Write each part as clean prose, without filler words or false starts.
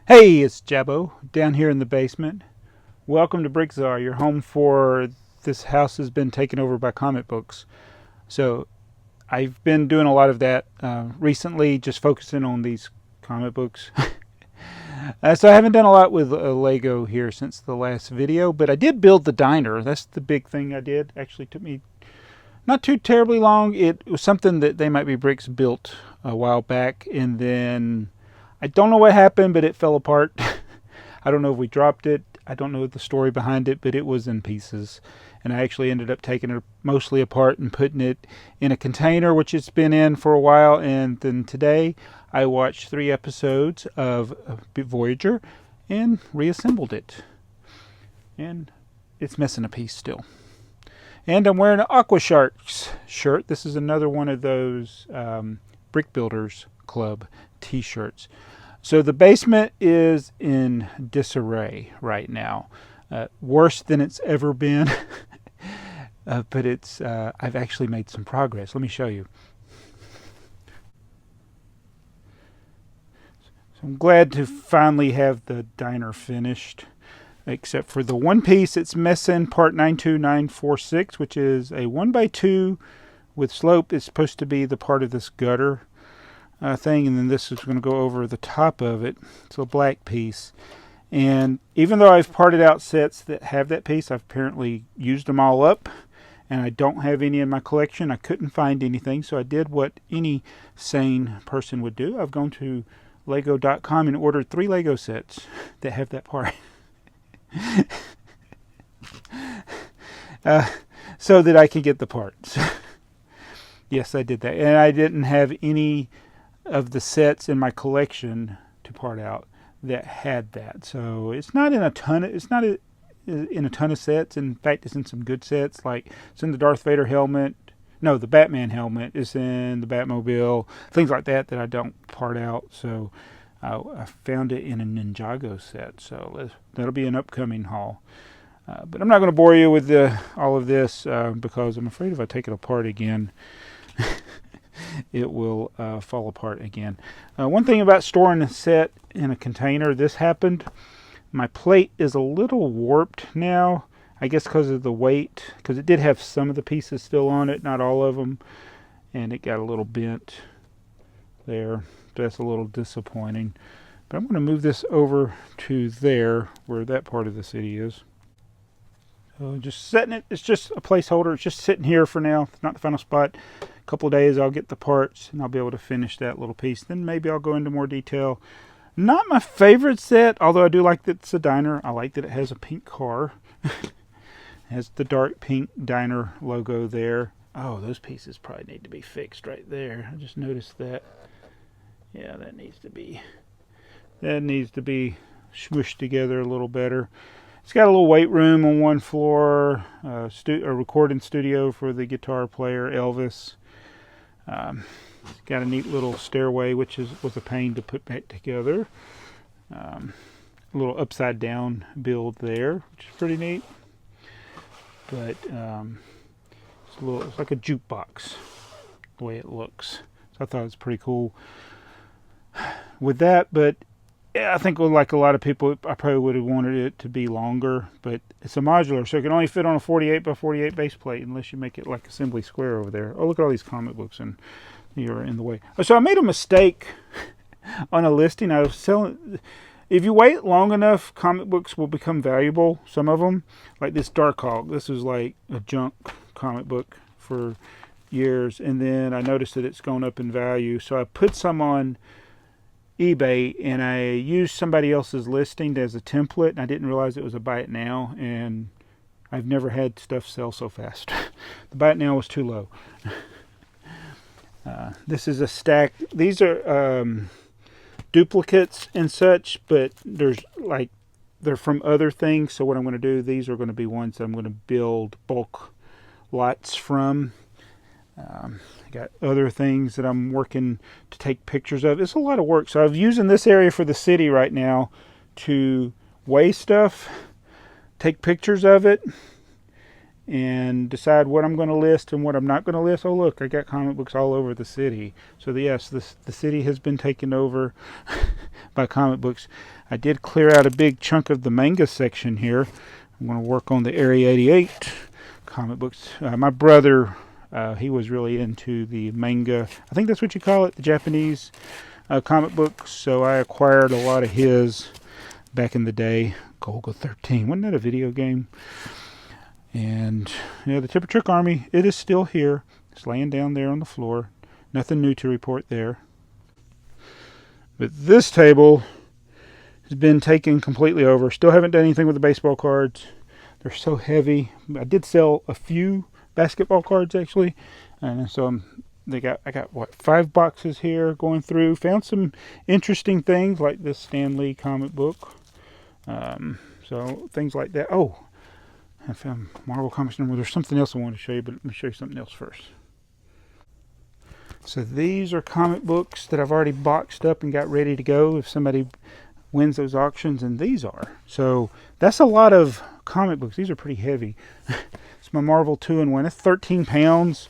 Hey, it's Jabbo down here in the basement. Welcome to BrickTsar, your home for this house has been taken over by comic books. So I've been doing a lot of that recently, just focusing on these comic books. So I haven't done a lot with Lego here since the last video, but I did build the diner. That's the big thing I did. Actually took me not too terribly long. It was something that TheyMightBeBricks built a while back, and then I don't know what happened, but it fell apart. I don't know if we dropped it. I don't know the story behind it, but it was in pieces. And I actually ended up taking it mostly apart and putting it in a container, which it's been in for a while. And then today I watched 3 episodes of Voyager and reassembled it. And it's missing a piece still. And I'm wearing an Aqua Sharks shirt. This is another one of those Brick Builders Club t-shirts. So the basement is in disarray right now, worse than it's ever been. But it's I've actually made some progress. Let me show you. So I'm glad to finally have the diner finished, except for the one piece it's missing, part 92946, which is a 1x2 with slope. It's supposed to be the part of this gutter thing, and then this is going to go over the top of it. It's a black piece, and even though I've parted out sets that have that piece, I've apparently used them all up, and I don't have any in my collection. I couldn't find anything, so I did what any sane person would do. I've gone to Lego.com and ordered 3 Lego sets that have that part. So that I could get the parts. Yes, I did that, and I didn't have any of the sets in my collection to part out that had that. So it's not in a ton of, in a ton of sets. In fact, it's in some good sets. Like it's in the Darth Vader helmet. No, the Batman helmet is in the Batmobile. Things like that that I don't part out. So I found it in a Ninjago set. So that'll be an upcoming haul. But I'm not going to bore you with all of this because I'm afraid if I take it apart again, it will fall apart again. One thing about storing a set in a container, this happened. My plate is a little warped now. I guess because of the weight, because it did have some of the pieces still on it, not all of them, and it got a little bent there. So that's a little disappointing. But I'm going to move this over to there, where that part of the city is. So just setting it, it's just a placeholder. It's just sitting here for now. It's not the final spot. A couple of days I'll get the parts and I'll be able to finish that little piece. Then maybe I'll go into more detail. Not my favorite set, although I do like that it's a diner. I like that it has a pink car. It has the dark pink diner logo there. Oh, those pieces probably need to be fixed right there. I just noticed that. Yeah, that needs to be smooshed together a little better. It's got a little weight room on one floor, a recording studio for the guitar player Elvis. It's got a neat little stairway, which was a pain to put back together. A little upside down build there, which is pretty neat. But it's like a jukebox, the way it looks. So I thought it was pretty cool with that. But yeah, I think like a lot of people, I probably would have wanted it to be longer, but it's a modular, so it can only fit on a 48 by 48 base plate unless you make it like assembly square over there. Oh, look at all these comic books, and you're in the way. So I made a mistake on a listing. I was selling. If you wait long enough, comic books will become valuable. Some of them, like this Darkhawk. This is like a junk comic book for years, and then I noticed that it's gone up in value, so I put some on eBay, and I used somebody else's listing as a template, and I didn't realize it was a buy it now, and I've never had stuff sell so fast. The buy it now was too low. This is a stack. These are duplicates and such, but they're from other things. So what I'm going to do, these are going to be ones that I'm going to build bulk lots from. I got other things that I'm working to take pictures of. It's a lot of work. So I'm using this area for the city right now to weigh stuff, take pictures of it, and decide what I'm going to list and what I'm not going to list. Oh, look, I got comic books all over the city. So yes, the city has been taken over by comic books. I did clear out a big chunk of the manga section here. I'm going to work on the Area 88 comic books. My brother, he was really into the manga. I think that's what you call it, the Japanese comic books. So I acquired a lot of his back in the day. Golga 13, wasn't that a video game? And the Tip of Trick Army, it is still here. It's laying down there on the floor. Nothing new to report there. But this table has been taken completely over. Still haven't done anything with the baseball cards. They're so heavy. I did sell a few basketball cards actually, and so I got what, 5 boxes here going through. Found some interesting things like this Stan Lee comic book. So things like that. Oh, I found Marvel Comics number. There's something else I want to show you, but let me show you something else first. So these are comic books that I've already boxed up and got ready to go if somebody wins those auctions, and these are. So that's a lot of comic books. These are pretty heavy. It's my Marvel 2-in-1. It's 13 pounds.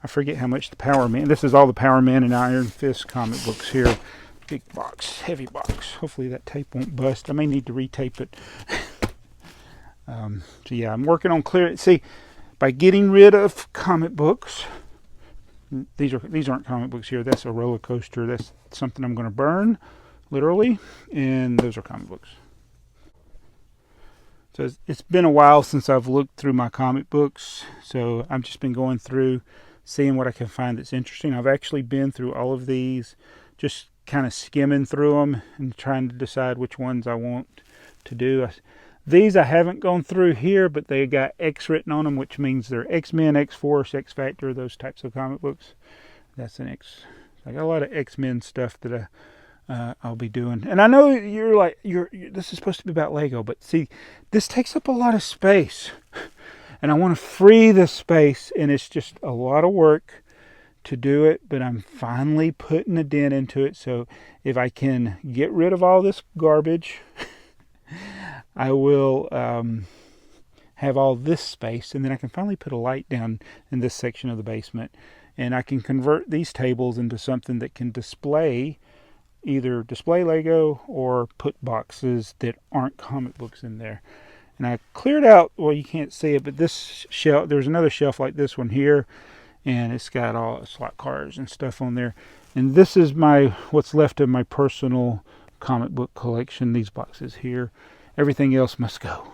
I forget how much the Power Man. This is all the Power Man and Iron Fist comic books here. Big box, heavy box. Hopefully that tape won't bust. I may need to retape it. So yeah, I'm working on clearing. See, by getting rid of comic books, these aren't comic books here. That's a roller coaster. That's something I'm going to burn, literally. And those are comic books. So it's been a while since I've looked through my comic books. So I've just been going through, seeing what I can find that's interesting. I've actually been through all of these, just kind of skimming through them and trying to decide which ones I want to do. These I haven't gone through here, but they got X written on them, which means they're X-Men, X-Force, X-Factor, those types of comic books. That's an X. I got a lot of X-Men stuff that I'll be doing. And I know you're like, this is supposed to be about Lego, but see, this takes up a lot of space. And I want to free this space, and it's just a lot of work to do it, but I'm finally putting a dent into it. So if I can get rid of all this garbage, I will have all this space, and then I can finally put a light down in this section of the basement, and I can convert these tables into something that can either display Lego or put boxes that aren't comic books in there. And I cleared out, well, you can't see it, but this shelf, there's another shelf like this one here, and it's got all slot cars and stuff on there. And this is what's left of my personal comic book collection, these boxes here. Everything else must go.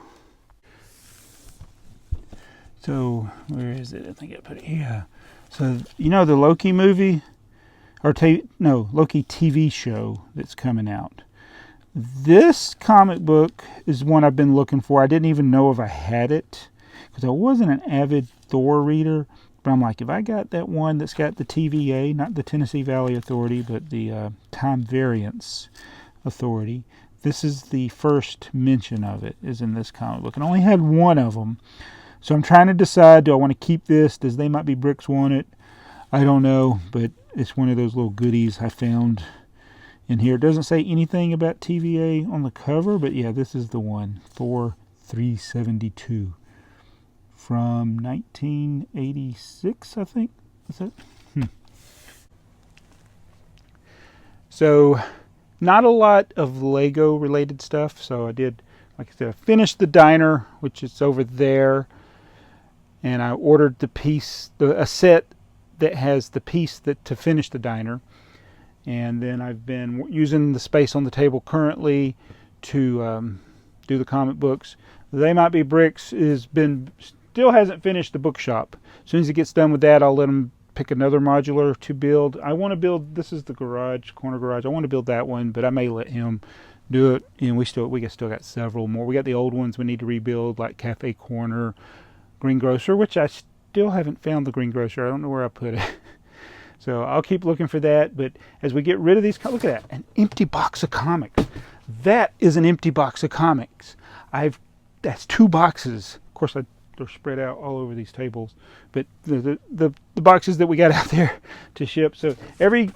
So, where is it? I think I put it here. So, you know the Loki movie? Loki TV show that's coming out. This comic book is one I've been looking for. I didn't even know if I had it, because I wasn't an avid Thor reader. But I'm like, if I got that one that's got the TVA, not the Tennessee Valley Authority, but the Time Variance Authority, this is the first mention of it, is in this comic book. And I only had one of them. So I'm trying to decide, do I want to keep this? Does TheyMightBeBricks want it? I don't know, but it's one of those little goodies I found in here. It doesn't say anything about TVA on the cover, but yeah, this is the one, Thor 372 from 1986, I think. Is it? So, not a lot of Lego related stuff. So I did, like I said, I finished the diner, which is over there, and I ordered a set that has the piece to finish the diner. And then I've been using the space on the table currently to do the comic books. TheyMightBeBricks still hasn't finished the bookshop. As soon as it gets done with that, I'll let them pick another modular to build. I want to build, this is the garage, corner garage. I want to build that one, but I may let him do it. And we still got several more. We got the old ones we need to rebuild, like Cafe Corner, Greengrocer, which I still haven't found the Greengrocer. I don't know where I put it. So I'll keep looking for that. But as we get rid of these, look at that, an empty box of comics. That is an empty box of comics. That's 2 boxes. Of course, they're spread out all over these tables. But the boxes that we got out there to ship. So every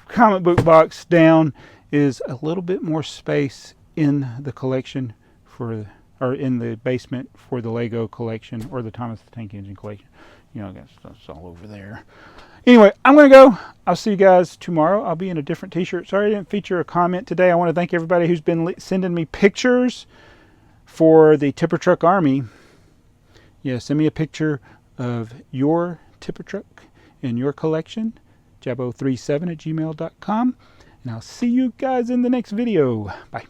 comic book box down is a little bit more space in the collection or in the basement for the Lego collection or the Thomas the Tank Engine collection. You know, that's all over there. Anyway, I'm going to go. I'll see you guys tomorrow. I'll be in a different t-shirt. Sorry I didn't feature a comment today. I want to thank everybody who's been sending me pictures for the Tipper Truck Army. Yeah, send me a picture of your tipper truck in your collection. Jabo37@gmail.com. And I'll see you guys in the next video. Bye.